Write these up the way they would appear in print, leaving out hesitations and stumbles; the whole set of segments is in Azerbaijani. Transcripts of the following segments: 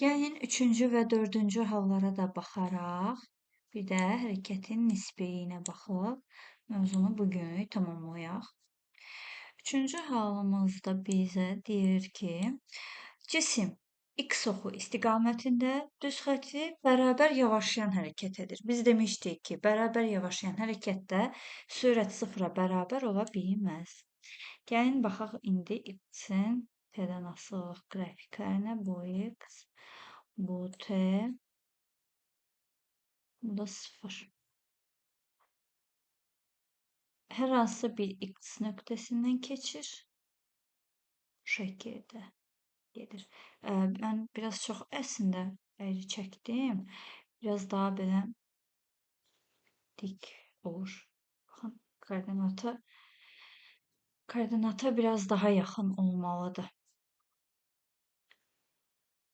Gəlin üçüncü və dördüncü hallara da baxaraq, bir də hərəkətin nisbiyinə baxıb mövzunu bugün tamamlayaq. Üçüncü halımızda bizə deyir ki, cisim x oxu istiqamətində düz xətti bərabər yavaşlayan hərəkət edir. Biz demişdik ki, bərabər yavaşlayan hərəkətdə sürət sıfıra bərabər ola bilməz. Gəlin baxaq indi x-in t-dən asılılıq qrafiklərinə. Bu x, bu t, bu da 0. Hər hansı bir x nöqtəsindən keçir. Bu şəkildə gedir. Mən biraz çox əslində əyri çəkdim. Biraz daha belə dik olur. Baxın, koordinata biraz daha yaxın olmalıdır.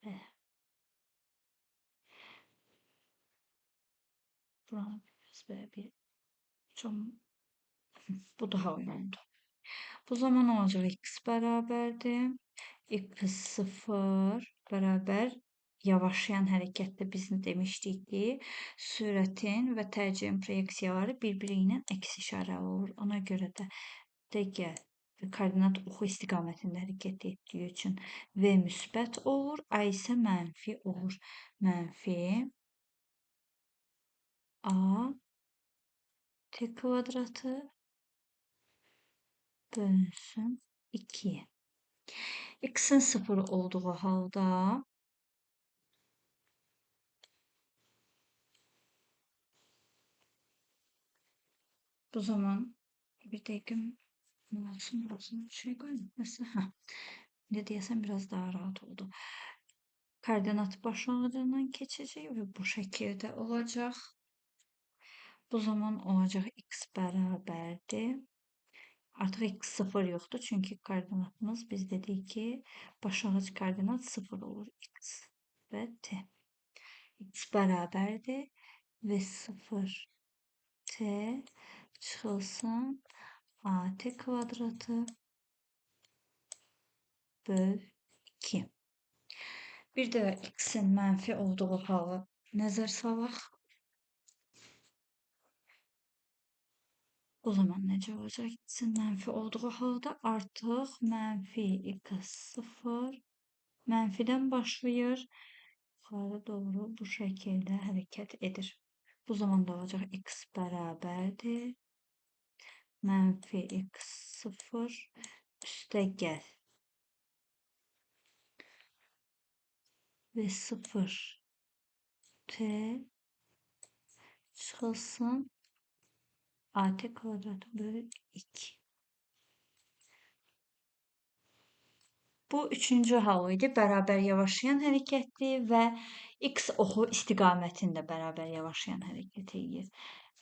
Belə. Buranı biraz belə bir bu daha uyumlu. Bu zaman olacaq x bərabərdir. X 0 bərabər yavaşlayan hərəkətdə biz demişdik ki, sürətin və tərcihin proyeksiyaları bir-biri ilə əks işarəli olur. Ona görə də digər koordinat oxu istiqamətində hərəkət etdiyi üçün V müsbət olur, A isə mənfi olur. Mənfi A t kvadratı bölünsün 2'ye. X'in 0 olduğu halda bu zaman bir dakika olsun şey koyayım. Mesela ne diyesem biraz daha rahat oldu. Koordinat başlangıcından geçecek ve bu şekilde olacak. Bu zaman olacak x beraberdi. Artık x 0 yoktu çünkü koordinatımız biz dedik ki başlangıç koordinat 0 olur. X ve t. X beraberdi ve 0 t çıxılsın at kvadratı böl 2. Bir də x-in mənfi olduğu halı nəzər salaq. O zaman necə olacaq? X-in mənfi olduğu halda artıq mənfi x 0 mənfidən başlayır. Yuxarı doğru bu şəkildə hərəkət edir. Bu zaman da olacaq x bərabərdir. Mənfi x 0 üstə gəl. Ve 0 t çıxılsın at kvadratı bölü 2. Bu üçüncü hal idi. Bərabər yavaşlayan hərəkətli və x oxu istiqamətində bərabər yavaşlayan hərəkət edir.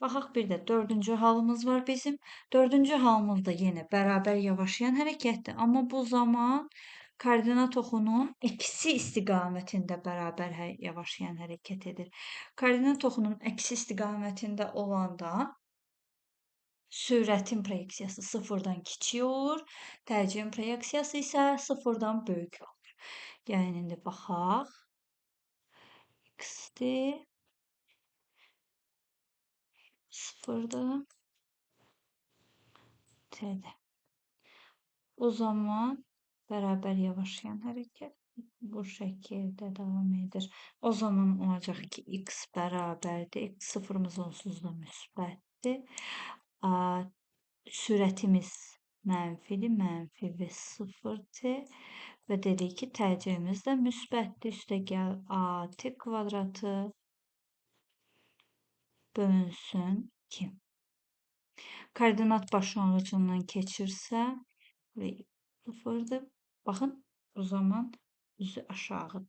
Baxaq bir də dördüncü halımız var bizim. Dördüncü halımız da yenə bərabər yavaşlayan hərəkətdir. Amma bu zaman koordinat oxunun əksi istiqamətində bərabər yavaşlayan hərəkət edir. Koordinat oxunun əksi istiqamətində olanda sürətin proyeksiyası sıfırdan kiçik olur, tərcihin proyeksiyası isə sıfırdan böyük olur. Yəni indi baxaq. X-dir. Sıfırdır. T'dir. O zaman bərabər yavaşlayan hərəkət bu şəkildə davam edir. O zaman olacaq ki, x bərabərdir. X sıfırımız onsuz da müsbətdir. Sürətimiz mənfidir. Mənfi və 0t və dedik ki, tərcihimiz də müsbətdir. Üstə gəl at kvadratı bölünsün 2. Koordinat başlanğıcından keçirsə və 0'dır. Baxın, o zaman üzü aşağı.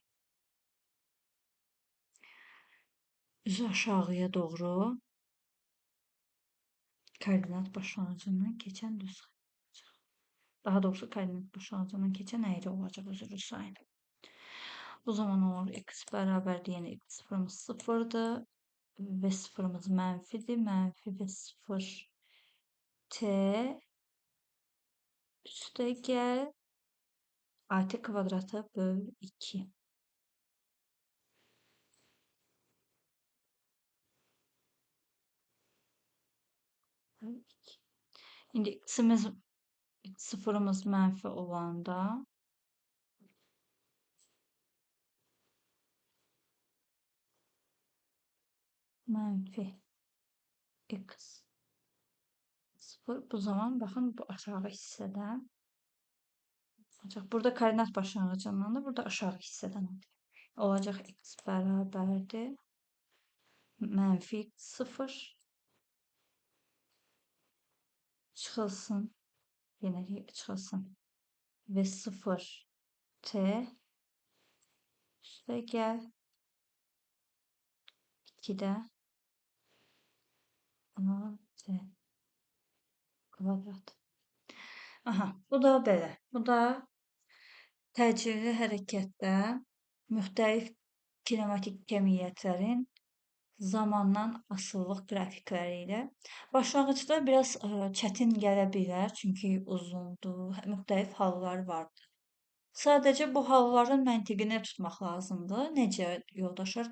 Üzü aşağıya doğru koordinat başlanğıcından keçən düz xətt. Daha doğrusu koordinat başlanğıcından keçən əyri olacaq, üzr sayın. O zaman olur x bərabərdir, yəni x sıfırımız 0'dır və sıfırımız mənfidir. Mənfi və 0 t üstə gəl at kvadratı böl 2. İndi sıfırımız mənfi olanda mənfi x sıfır. Bu zaman baxın bu aşağı hissədə olacaq. Burada koordinat başlanğıcından da burada aşağı hissədən olacaq x bərabərdir mənfi sıfır çıxılsın. Yenə çıxılsın. Və sıfır t üstə gəl 2-də a t kvadrat. Aha, bu da belə. Bu da təcili hərəkətdə müxtəlif kinematik kəmiyyətlərin zamandan asılılıq qrafikləri ilə. Başlanğıcda biraz çətin gələ bilər, çünki uzundur, müxtəlif hallar vardır. Sadəcə bu halların məntiqini tutmaq lazımdır. Necə yoldaşlar?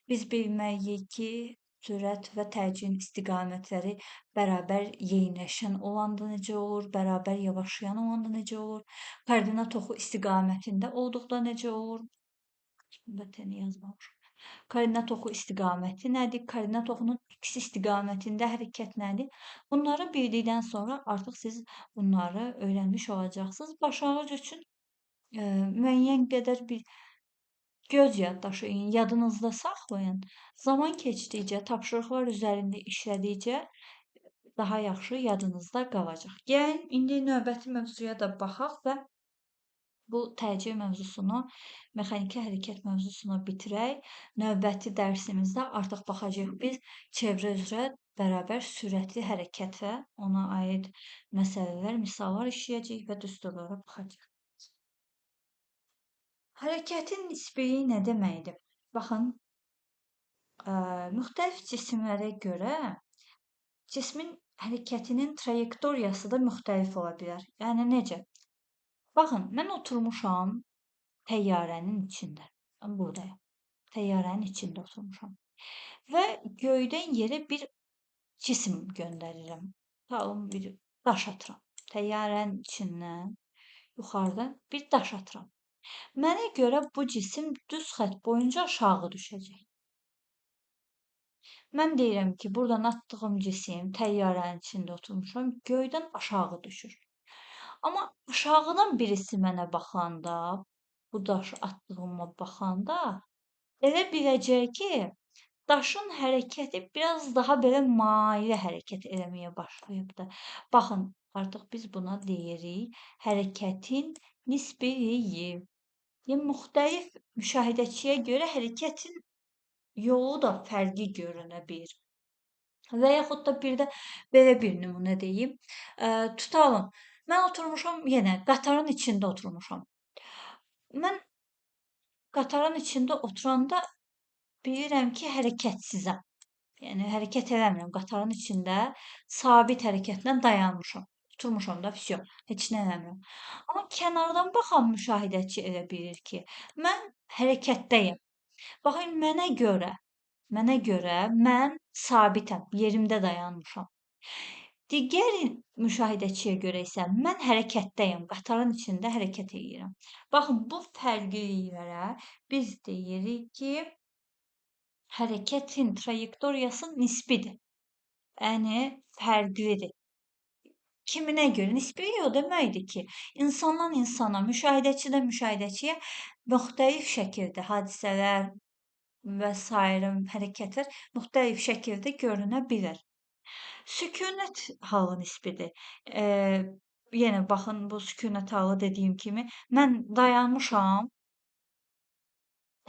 Biz bilməliyik ki, sürət və təcilin istiqamətləri bərabər yeyinləşən olanda necə olur, bərabər yavaşlayan olanda necə olur, koordinat oxu istiqamətində olduqda necə olur? Vətəni yazmamışam. Koordinat oxu istiqaməti nədir? Koordinat oxunun x istiqamətində hərəkət nədir? Bunları bildikdən sonra artıq siz bunları öyrənmiş olacaqsınız. Başlanğıc üçün müəyyən qədər bir göz yaddaşıyın, yadınızda saxlayın. Zaman keçdikcə, tapşırıqlar üzərində işlədikcə daha yaxşı yadınızda qalacaq. Gəlin, indi növbəti mövzuya da baxaq və bu təcil mövzusunu, mexaniki hərəkət mövzusunu bitirək. Növbəti dərsimizdə artıq baxacağıq biz çevrə üzrə bərabər sürətli hərəkətə, ona aid məsələlər, misallar işləyəcəyik və düsturlara baxacağıq. Hərəkətin nisbiliyi nə deməkdir? Baxın, müxtəlif cisimlərə görə cismin hərəkətinin trayektoriyası da müxtəlif ola bilər. Yəni necə? Baxın, mən oturmuşam təyyarənin içində. Buradayım. Təyyarənin içində oturmuşam. Və göydən yerə bir cisim göndərirəm. Talım bir daş atıram. Təyyarənin içindən yuxarıdan bir daş atıram. Mənə görə bu cisim düz xətt boyunca aşağı düşəcək. Mən deyirəm ki, buradan atdığım cisim təyyarənin içində oturmuşam, göydən aşağı düşür. Amma aşağıdan birisi mənə baxanda, bu daşı atdığıma baxanda elə biləcək ki, daşın hərəkəti biraz daha belə mailə hərəkət eləməyə başlayıbdı. Baxın, artıq biz buna deyirik hərəkətin nisbiliyi. Yəni müxtəlif müşahidəçiyə görə hərəkətin yolu da fərqli görünə bilər. Və yaxud da bir də belə bir nümunə deyim. Tutalım, mən oturmuşam yenə qatarın içində oturmuşam. Mən qatarın içində oturanda bilirəm ki, hərəkətsizəm. Yəni hərəkət eləmirəm. Qatarın içində sabit hərəkətlə dayanmışam. Oturmuşam da, vsyo, heç nə eləmirəm. Amma kənardan baxan müşahidəçi elə bilir ki, mən hərəkətdəyəm. Baxın, mənə görə mən sabitəm, yerimdə dayanmışam. Digər müşahidəçiyə görə isə mən hərəkətdəyəm, qatarın içində hərəkət edirəm. Baxın, bu fərqliliklərə biz deyirik ki, hərəkətin trayektoriyası nisbidir. Yəni fərqlidir. Kiminə görə? Nisbi o deməkdir ki, insandan insana, müşahidəçidən müşahidəçiyə müxtəlif şəkildə hadisələr və sair hərəkətlər müxtəlif şəkildə görünə bilər. Sükunət halı nisbidir. Yenə baxın, bu sükunət halı dediyim kimi, mən dayanmışam,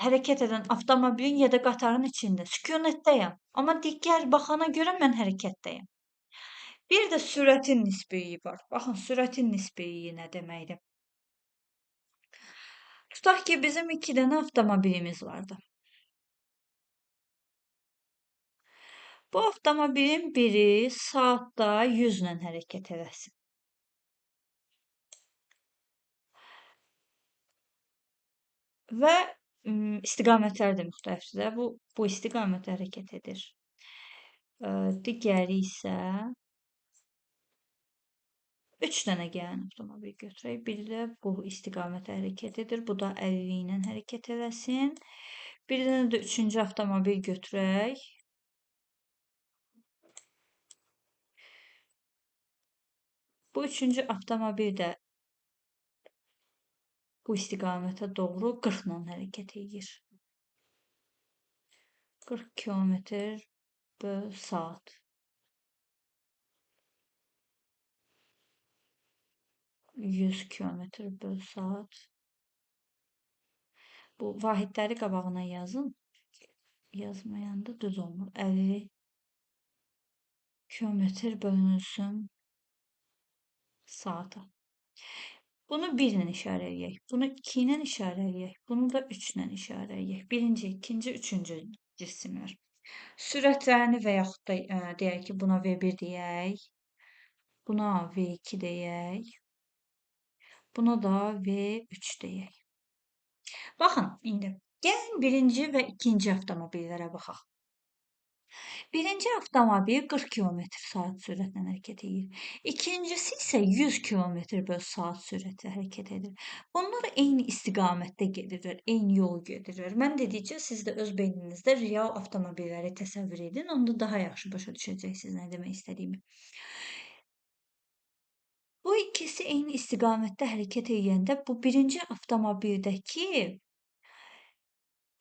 hərəkət edən avtomobilin ya da qatarın içində sükunətdəyəm. Amma digər baxana görə mən hərəkətdəyəm. Bir də sürətin nisbiliyi var. Baxın, sürətin nisbiliyi nə deməkdir? Tutaq ki, bizim 2 dənə avtomobilimiz vardı. Bu avtomobilin biri saatda 100 ilə hərəkət eləsin. Və istiqamətləri də müxtəlifdir. Bu istiqamətdə hərəkət edir. Digəri isə 3 dənə gələn avtomobil götürək. Biri də bu istiqamətə hərəkət edir. Bu da 50 ilə hərəkət eləsin. Bir dənə də üçüncü avtomobil götürək. Bu üçüncü avtomobil də bu istiqamətə doğru 40 ilə hərəkət edir. 40 kilometr böl saat. 100 kilometr böl saat. Bu vahidləri qabağına yazın. Yazmayanda düz olmur. 50 kilometr bölünsün saata. Bunu 1 ilə işarə eləyək. Bunu 2 ilə işarə eləyək. Bunu da 3 ilə işarə eləyək. Birinci, ikinci, üçüncü cisimlər. Sürətlərini və yaxud da deyək ki, buna V1 deyək. Buna V2 deyək. Buna da V3 deyək. Baxın, indi gəlin birinci və ikinci avtomobillərə baxaq. Birinci avtomobil 40 kilometr saat sürətlə hərəkət edir. İkincisi isə 100 kilometr böl saat sürətlə hərəkət edir. Bunlar eyni istiqamətdə gedirlər, eyni yolu gedirlər. Mən dedikcə siz də öz beyninizdə real avtomobilləri təsəvvür edin, onda daha yaxşı başa düşəcəksiniz nə demək istədiyimi. Bu ikisi eyni istiqamətdə hərəkət edəndə bu birinci avtomobildəki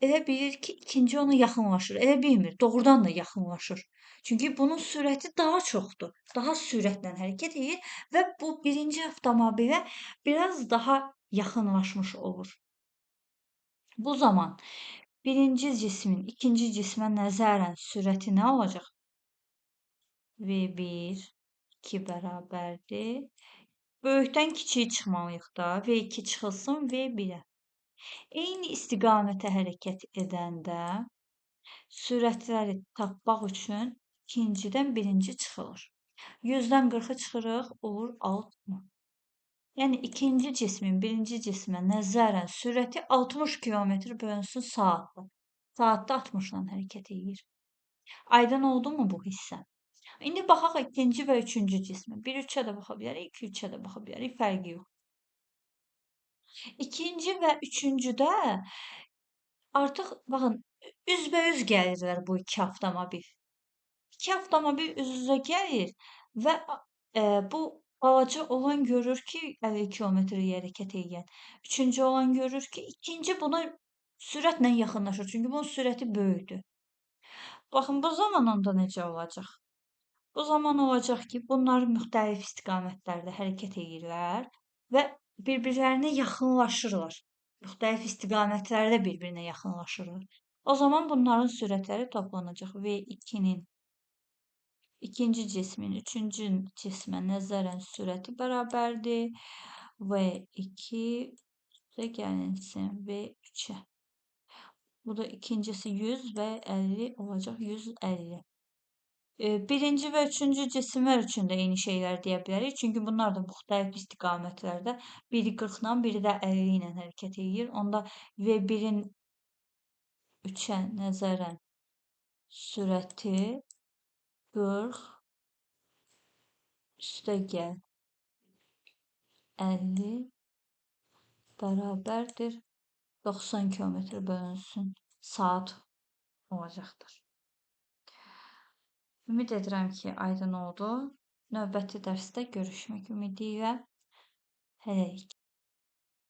elə bilir ki, ikinci ona yaxınlaşır. Elə bilmir, doğrudan da yaxınlaşır. Çünki bunun sürəti daha çoxdur. Daha sürətlə hərəkət edir və bu birinci avtomobilə biraz daha yaxınlaşmış olur. Bu zaman birinci cismin ikinci cismə nəzərən sürəti nə olacaq? V1, 2 bərabərdir. Böyükdən kiçiyi çıxmalıyıq da. V2 çıxılsın V1-ə. Eyni istiqamətə hərəkət edəndə sürətləri tapmaq üçün ikincidən birinci çıxılır. 100-dən 40-ı çıxırıq, olur 60. Yəni ikinci cismin birinci cismə nəzərən sürəti 60 kilometr bölünsün saatdır. Saatda 60-la hərəkət edir. Aydın oldumu bu hissə? İndi baxaq ikinci və üçüncü cismə. 1-3-ə də baxa bilərik, 2-3-ə də baxa bilərik, fərqi yox. İkinci və üçüncüdə artıq baxın üzbəüz gəlirlər bu iki avtomobil. İki avtomobil üz-üzə gəlir və bu balaca olan görür ki, 50 kilometr hərəkət edən. Üçüncü olan görür ki, ikinci buna sürətlə yaxınlaşır. Çünki bunun sürəti böyükdür. Baxın, bu zaman onda necə olacaq? Bu zaman olacaq ki, bunlar müxtəlif istiqamətlərdə hərəkət edirlər və bir-birlərinə yaxınlaşırlar. Müxtəlif istiqamətlərdə bir-birinə yaxınlaşırlar. O zaman bunların sürətləri toplanacaq. V2-nin ikinci cismin üçüncü cismə nəzərən sürəti bərabərdir. V2 də gəlinsin V3-ə. Bu da ikincisi 100 və 50 olacaq. 150. Birinci və üçüncü cisimlər üçün də eyni şeylər deyə bilərik. Çünki bunlar da müxtəlif istiqamətlərdə biri 40-la, biri də 50 ilə hərəkət edir. Onda V1-in 3-ə nəzərən sürəti 40 üstəgəl 50 bərabərdir 90 kilometr bölünsün saat olacaqdır. Ümid edirəm ki, aydın oldu. Növbəti dərsdə görüşmək ümidi ilə hələlik.